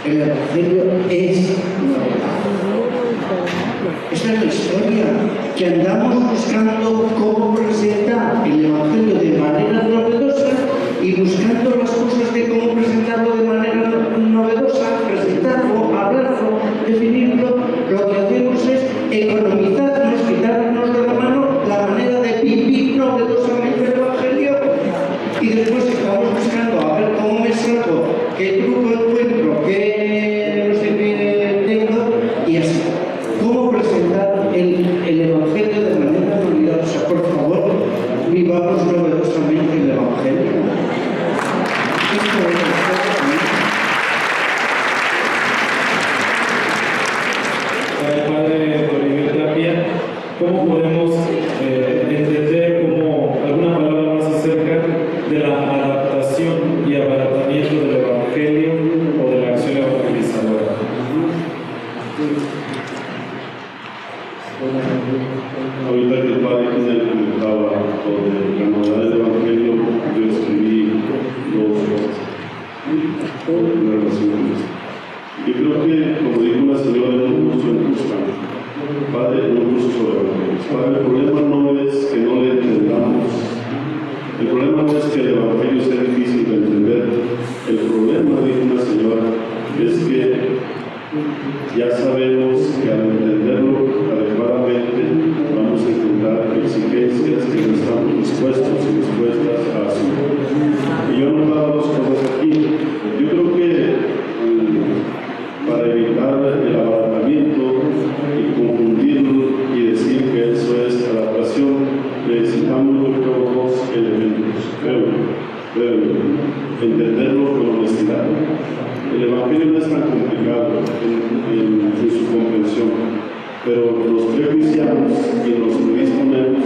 El Evangelio es novedad. Esta es la historia, que andamos buscando cómo presentar el Evangelio de manera novedosa y buscando las cosas de cómo presentarlo de manera novedosa, presentarlo, hablarlo, definirlo. Lo que hacemos es economizarnos, quitarnos de la mano la manera de vivir novedosamente el Evangelio y después estamos buscando a ver cómo me salgo, qué truco encuentro, qué no sé qué tengo y así. ¿Cómo presentar el Evangelio de manera novedosa? Por favor, vivamos novedosamente el Evangelio. Esto es Padre Toribio Tapia, ¿cómo podemos entender como alguna palabra más acerca de la adaptación y abaratamiento del Evangelio o de la acción evangelizadora? Ahorita que el padre Ginel comentaba sobre la novedad del Evangelio, yo escribí dos narraciones. Yo creo que, como dijo la señora en un curso en Cuscán, padre, en un curso sobre Evangelios, padre, el problema no es que no le entendamos, el problema no es que el Evangelio sea difícil de entender, el problema, dijo una señora, es que ya sabemos que al entenderlo adecuadamente vamos a encontrar exigencias que no estamos dispuestos y dispuestas a asumir. Y yo he notado dos cosas aquí. Yo creo que para evitar el abaratamiento y confundirlo y decir que eso es adaptación, necesitamos dos elementos. Creo entenderlo con honestidad. El Evangelio no es tan complicado en su comprensión, pero nos prejuiciamos y nos predisponemos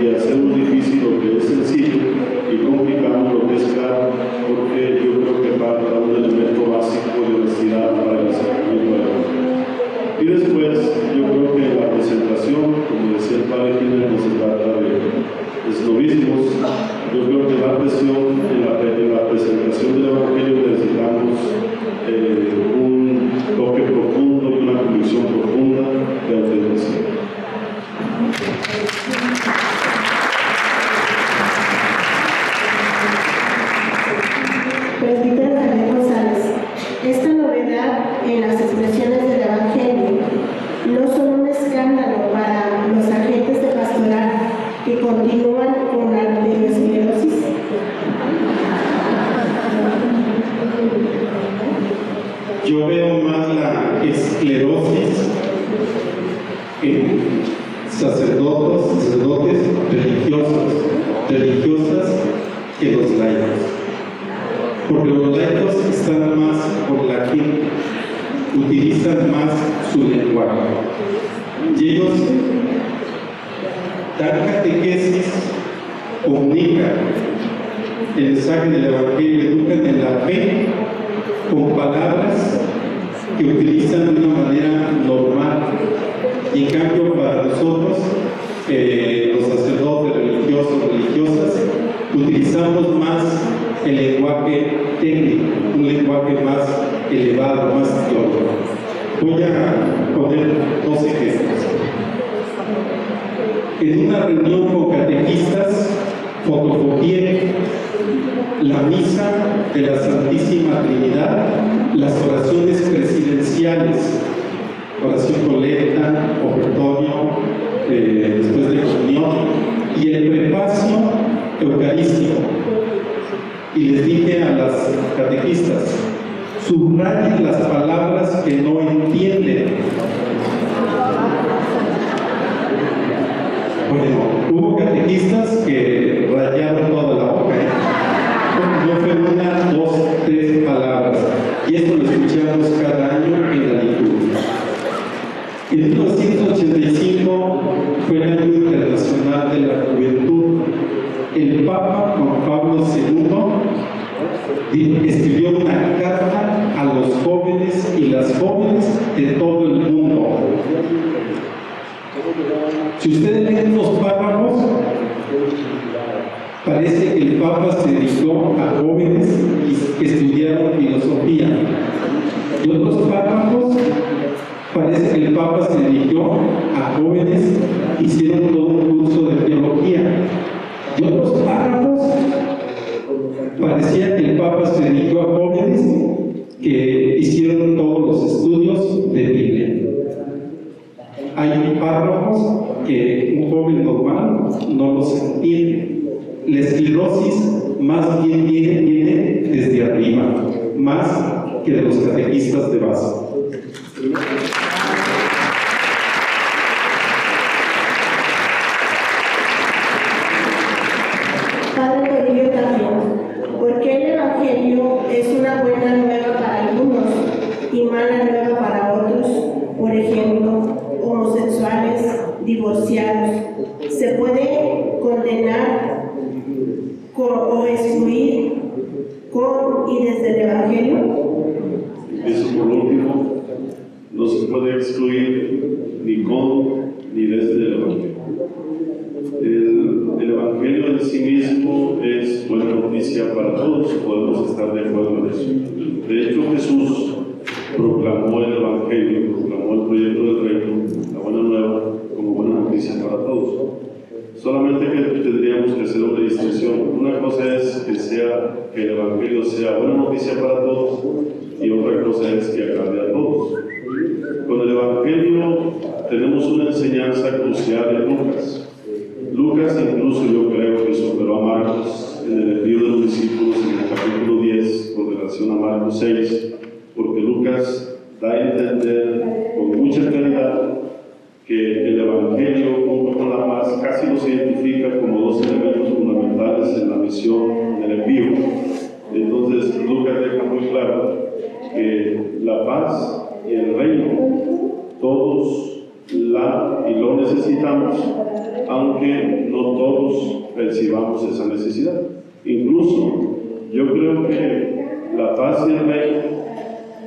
y hacemos difícil lo que es sencillo y complicamos lo que es claro, porque yo creo que falta un elemento básico de honestidad para el acercamiento del Evangelio. Y después, yo creo que la presentación, como decía el padre Ginel, no se trata de esnovismos. Yo creo que la presión en la presentación del Evangelio necesitamos un toque profundo y una convicción profunda de autenticidad. Presbítero Javier González, esta novedad en las expresiones del Evangelio no son un escándalo para los agentes de pastoral que continúan con la arteriosclerosis. Yo veo más la esclerosis en sacerdotes religiosas que los laicos. Porque los laicos están más por la gente, utilizan más su lenguaje. Y ellos dan catequesis, comunican el mensaje del Evangelio, educan en la fe con palabras que utilizan de una manera normal. Y en cambio para nosotros, los sacerdotes religiosas, utilizamos más el lenguaje técnico, un lenguaje más elevado, más teórico. Voy a poner dos ejemplos. En una reunión con catequistas, fotocopié la misa de la Santísima Trinidad, las oraciones presidenciales, oración colecta, ofertorio, después de comunión, y el prefacio eucarístico. Y les dije a las catequistas, subrayen las palabras que no entienden. Bueno, hubo catequistas que rayaron toda la boca, no fue una, dos, tres palabras, y esto lo escuchamos cada año en la liturgia. En 1985 fue el año internacional de la juventud. El Papa Juan Pablo II escribió una carta a los jóvenes y las jóvenes de todo el mundo. Si ustedes leen los párrafos, parece que el Papa se dedicó a jóvenes que estudiaron filosofía. Y otros párrafos, parece que el Papa se dirigió a jóvenes, hicieron todo un curso de teología. Y otros párrafos, parecía que el Papa se dirigió a jóvenes que hicieron todos los estudios de Biblia. Hay párrafos que un joven normal no los entiende. La esclerosis más bien viene desde arriba, más que de los catequistas de base. Padre Toribio también, ¿por qué el Evangelio es una buena nueva para algunos y mala nueva para otros? Por ejemplo, homosexuales, divorciados. ¿Se puede condenar o excluir con y desde el Evangelio? Eso por último, no se puede excluir ni con ni desde el Evangelio. El Evangelio en sí mismo es buena noticia para todos, podemos estar de acuerdo en eso. De hecho, Jesús proclamó el Evangelio, proclamó el proyecto del reino, la buena nueva, como buena noticia para todos. Solamente que tendríamos que hacer una distinción. Una cosa es que el Evangelio sea buena noticia para todos, y otra cosa es que agrade a todos. Con el Evangelio tenemos una enseñanza crucial en Lucas. Lucas incluso yo creo que superó a Marcos en el envío de los discípulos en el capítulo 10 con relación a Marcos 6, porque Lucas da a entender con mucha claridad que el Evangelio junto con la paz casi nos identifica como dos elementos fundamentales en la misión del envío. Entonces Lucas deja muy claro que la paz y el reino todos lo necesitamos, aunque no todos percibamos esa necesidad. Incluso yo creo que la paz y el reino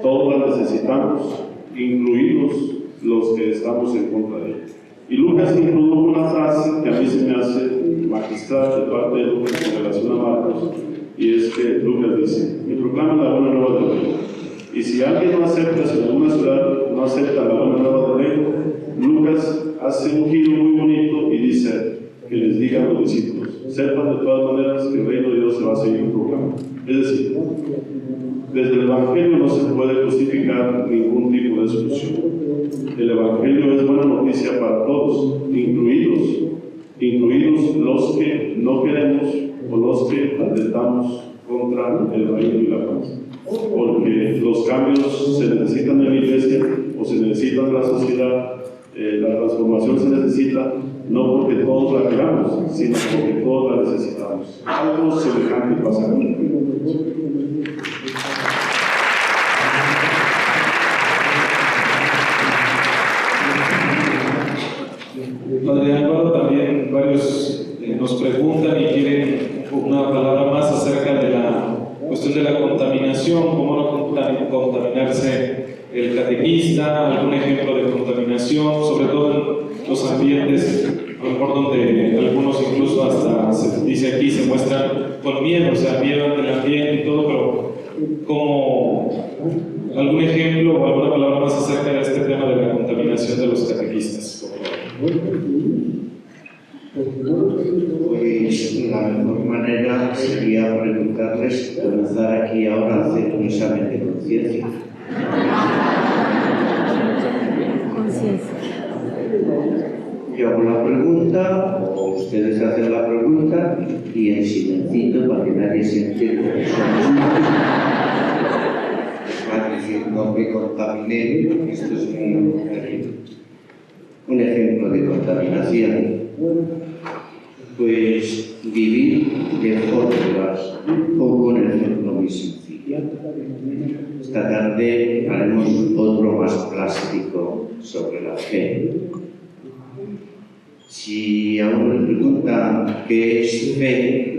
todos la necesitamos, incluidos los que estamos en contra de ella. Y Lucas introdujo una frase que a mí se me hace magistral de parte de Lucas en relación a Marcos, y es que Lucas dice: y proclama la buena nueva del reino. Y si alguien no acepta, si en alguna ciudad no acepta la buena nueva del reino, Lucas hace un giro muy bonito y dice que les diga a los discípulos: sepan de todas maneras que el reino de Dios se va a seguir proclamando. Es decir, desde el Evangelio no se puede justificar ningún tipo de exclusión. El Evangelio es buena noticia para todos, incluidos los que no queremos o los que atentamos contra el reino y la paz. Porque los cambios se necesitan en la iglesia o se necesitan en la sociedad. La transformación se necesita no porque todos la queramos, sino porque todos la necesitamos. Algo semejante pasa aquí. Padre Álvaro, también varios nos preguntan y quieren una palabra más acerca de la cuestión de la contaminación, cómo no contaminarse el catequista, algún ejemplo de contaminación, sobre todo en los ambientes, a lo mejor donde algunos incluso hasta se dice aquí se muestran con miedo, o sea, miedo del ambiente y todo, pero como algún ejemplo o alguna palabra más acerca de este tema de la contaminación de los catequistas. Pues la mejor manera sería preguntarles, comenzar aquí ahora a hacer un examen de conciencia. Yo hago la pregunta, o ustedes hacen la pregunta, y en silencito para que nadie se entere que somos es decir, no me contaminé, porque esto es un ejemplo de contaminación. Pues vivir de fórmulas, pongo un ejemplo muy sencillo. Esta tarde haremos otro más plástico sobre la fe. Si a uno le preguntan qué es fe,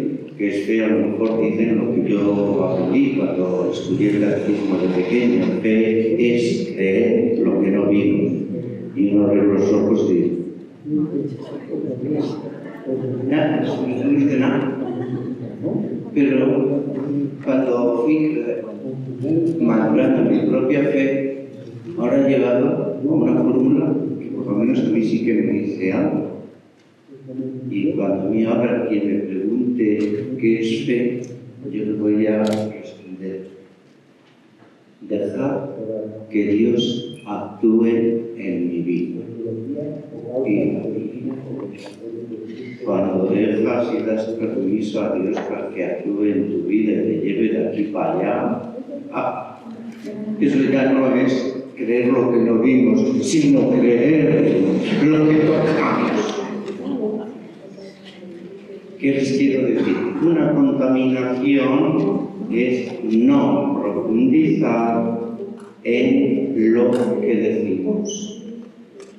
a lo mejor dicen lo que yo aprendí cuando estudié el catecismo de pequeño: fe es creer lo que no vimos. Y uno abre los ojos y dice: nada, no dice nada. Pero cuando fui madurando mi propia fe, Ahora ha llegado a una fórmula que por lo menos a mí sí que me dice algo. Y cuando a mí ahora quien me pregunte qué es fe, yo le voy a responder: dejar que Dios actúe en mi vida. Y cuando dejas y das permiso a Dios para que actúe en tu vida y te lleve de aquí para allá, eso ya no es creer lo que no vimos, sino creer lo que tocamos. ¿Qué les quiero decir? Una contaminación es no profundizar en lo que decimos,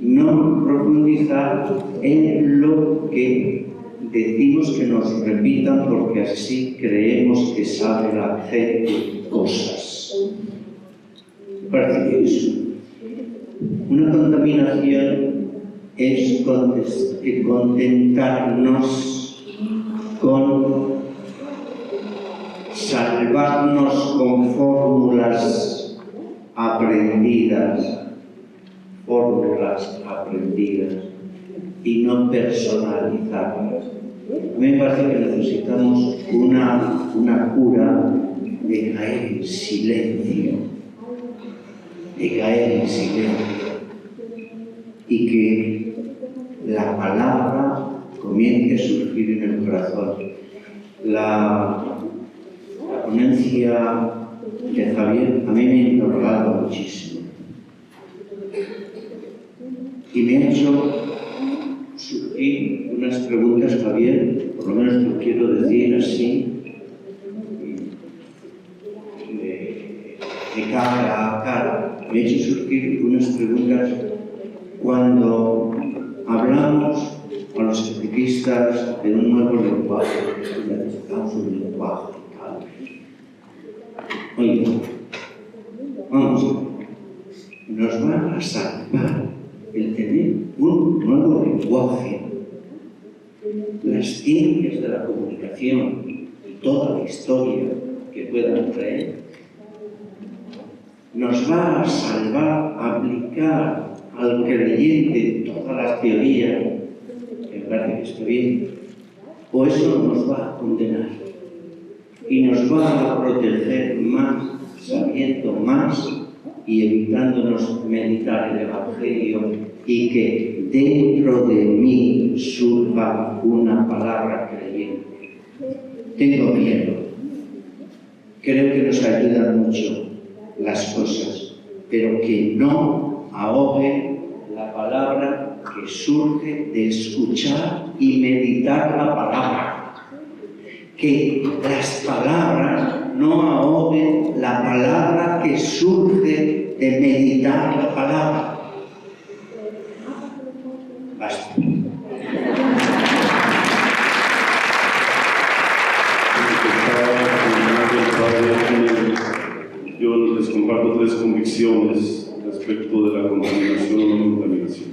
no profundizar en lo que decimos que nos repitan porque así creemos que sabe la gente cosas. Parece que eso. Una contaminación es contentarnos con salvarnos con fórmulas aprendidas y no personalizarlas. A mí me parece que necesitamos una cura de caer en silencio, y que la palabra comience a surgir en el corazón. La ponencia de Javier a mí me ha interrogado muchísimo y me ha hecho surgir unas preguntas, Javier, por lo menos lo quiero decir así, de cara a cara. Me ha hecho surgir unas preguntas cuando hablamos a los catequistas de un nuevo lenguaje, necesitamos un lenguaje. Oye, vamos, nos va a salvar el tener un nuevo lenguaje. Las ciencias de la comunicación y toda la historia que puedan traer, nos va a salvar aplicar al creyente todas las teorías, que me parece que está bien, o eso nos va a condenar y nos va a proteger más, sabiendo más y evitándonos meditar el Evangelio y que dentro de mí surja una palabra creyente. Tengo miedo. Creo que nos ayudan mucho las cosas, pero que no ahogue la palabra que surge de escuchar y meditar la palabra. Que las palabras no ahoguen la palabra que surge de meditar la palabra. Basta. Yo les comparto 3 convicciones respecto de la contaminación o no contaminación.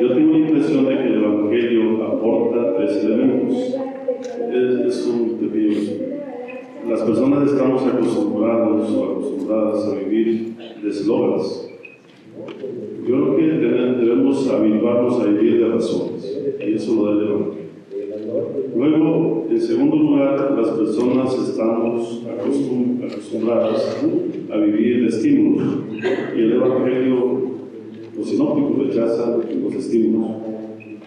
Yo tengo la impresión de que el Evangelio aporta 3 elementos. Es un pequeño. Las personas estamos acostumbrados o acostumbradas a vivir de eslóganes. Yo creo que debemos habituarnos a vivir de razones, y eso lo da el Evangelio. Luego, en segundo lugar, las personas estamos acostumbradas a vivir de estímulos, y el Evangelio, los sinópticos rechazan los estímulos.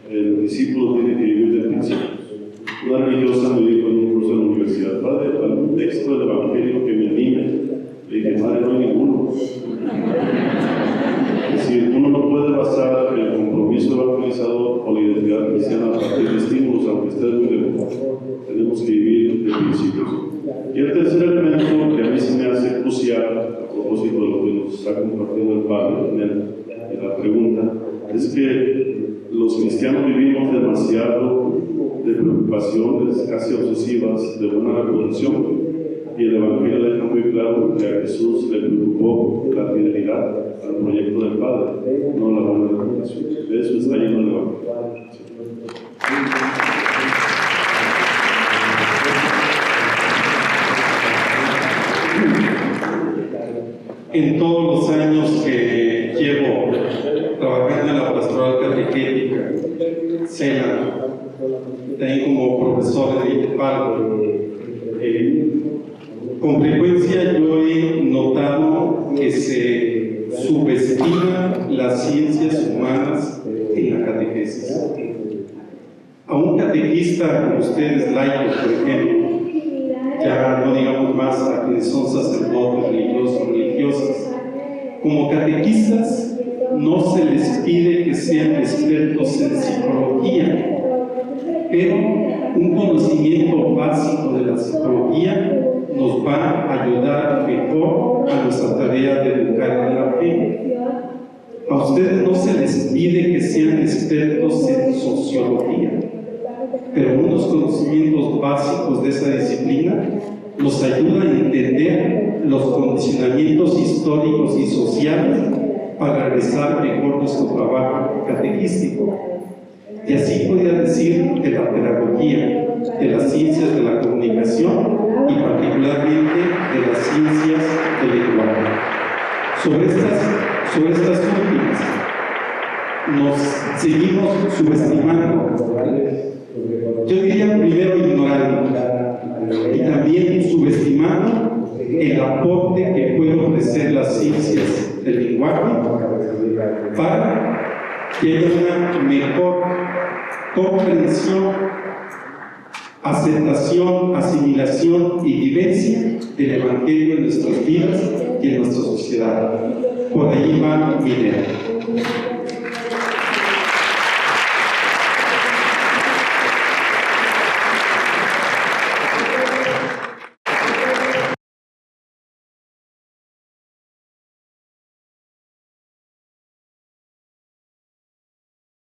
El discípulo tiene que vivir de principios. Una religiosa me dijo en un curso en la universidad: padre, algún texto del Evangelio que me anime. Le dije: madre, no hay ninguno. Es decir, uno no puede basar el compromiso evangelizador o la identidad cristiana a partir de estímulos, aunque esté muy lejos. Tenemos que vivir de principios. Y el tercer elemento que a mí se me hace crucial, a propósito de lo que nos ha compartido el padre en la pregunta, es que los cristianos vivimos demasiado de preocupaciones casi obsesivas de buena reputación, y el Evangelio deja muy claro que a Jesús le preocupó la fidelidad al proyecto del Padre, no la buena reputación. De eso está lleno el Evangelio. en todos los años que llevo trabajando en la pastoral catequética, CELA, también como profesor de ITEPAL, con frecuencia yo he notado que se subestiman las ciencias humanas en la catequesis. A un catequista como ustedes, laicos, por ejemplo, ya no digamos más a quienes son sacerdotes, religiosos, religiosas, como catequistas no se les pide que sean expertos en psicología, pero un conocimiento básico de la psicología nos va a ayudar mejor a nuestra tarea de educar en la fe. A ustedes no se les pide que sean expertos en sociología, pero unos conocimientos básicos de esa disciplina nos ayudan a entender los condicionamientos históricos y sociales para realizar mejor nuestro trabajo catequístico. Y así podría decir de la pedagogía, de las ciencias de la comunicación y particularmente de las ciencias del lenguaje. Sobre estas últimas, nos seguimos subestimando. Yo diría primero ignorando y también subestimando el aporte que pueden ofrecer las ciencias del lenguaje para que haya una mejor comprensión, aceptación, asimilación y vivencia del Evangelio en nuestras vidas y en nuestra sociedad. Por ahí va mi idea.